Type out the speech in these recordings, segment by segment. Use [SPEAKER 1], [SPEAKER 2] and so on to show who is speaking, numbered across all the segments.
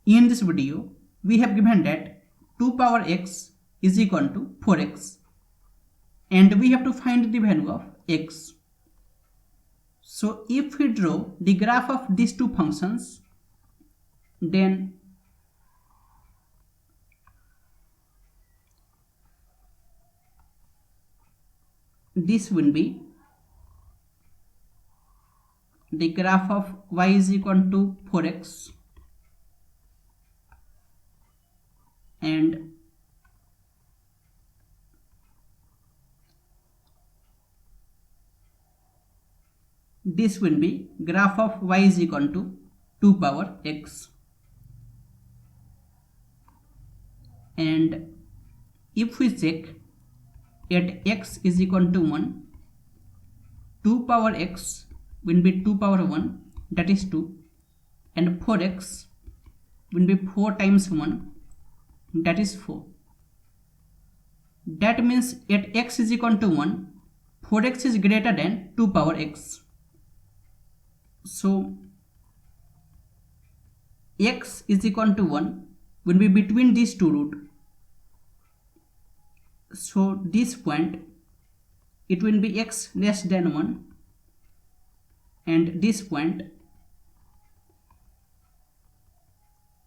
[SPEAKER 1] In this video, we have given that 2 power x is equal to 4x and we have to find the value of x. So if we draw the graph of these two functions, then this will be the graph of y is equal to 4x and this will be graph of y is equal to 2 power x. And if we check at x is equal to 1, 2 power x will be 2 power 1, that is 2, and 4x will be 4 times 1, that is 4. That means at x is equal to 1, 4x is greater than 2 power x. So x is equal to 1 will be between these two roots. So this point, it will be x less than 1, and this point,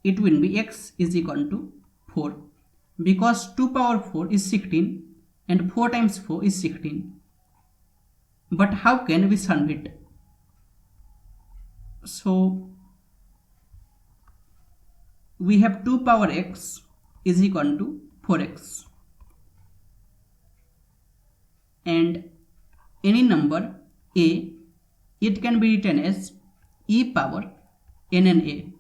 [SPEAKER 1] it will be x is equal to 4, because 2 power 4 is 16 and 4 times 4 is 16. But how can we solve it? So we have 2 power x is equal to 4x, and any number a, it can be written as e power nna.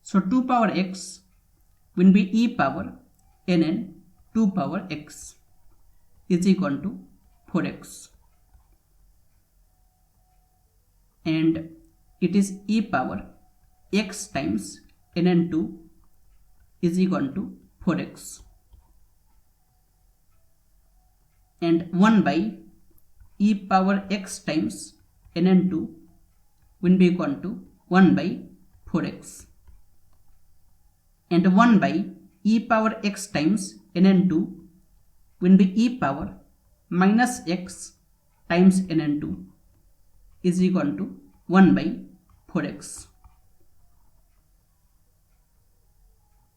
[SPEAKER 1] So 2 power x will be e power nn 2 power x is equal to 4x, and it is e power x times nn2 is equal to 4x, and 1 by e power x times nn2 will be equal to 1 by 4x, and 1 by e power x times nn2 will be e power minus x times nn2 is equal to 1 by 4x,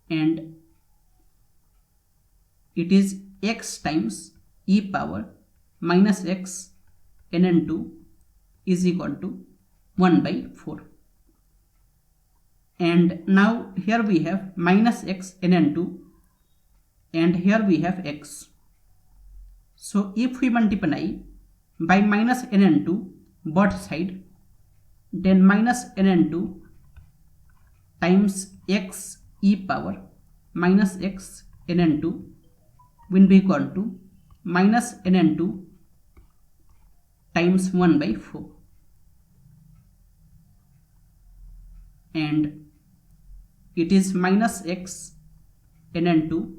[SPEAKER 1] and it is x times e power minus x nn2 is equal to 1 by 4. And now here we have minus x nn2 and here we have x. So if we multiply by minus nn2 both side, then minus nn2 times x e power minus x nn2 will be equal to minus nn2 times 1 by 4, and it is minus x nn2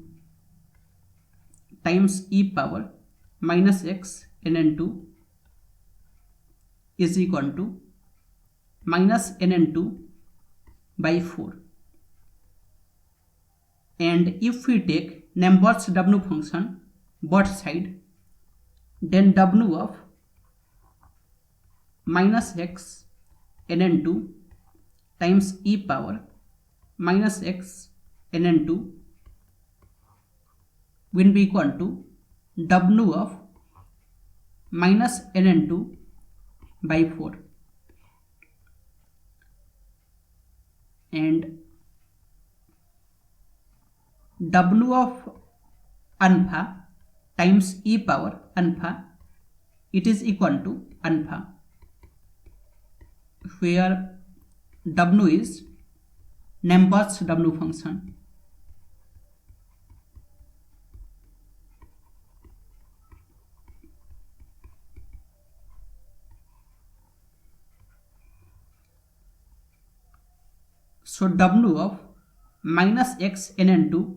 [SPEAKER 1] times e power minus x nn2 is equal to minus nn2 by 4. And if we take Lambert's w function both side, then w of minus x nn2 times e power minus x nn2 will be equal to w of minus nn2 by 4, and w of alpha times e power alpha, it is equal to alpha, where w is Lambert's w function. So w of minus x nn2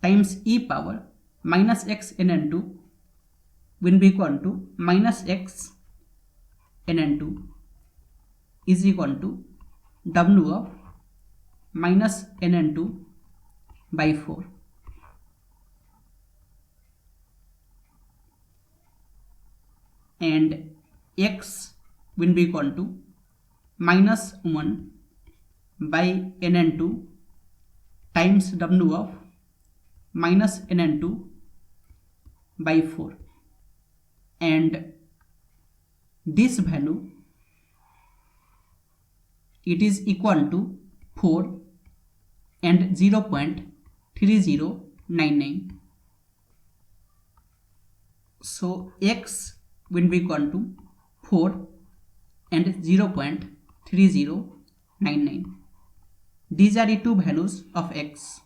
[SPEAKER 1] times e power minus x nn2 will be equal to minus x nn2 is equal to w of minus nn2 by 4. And x will be equal to minus 1 by nn2 times w of minus nn2 by 4. And this value, it is equal to 4 and 0.3099. So x will be equal to 4 and 0.3099. These are the two values of x.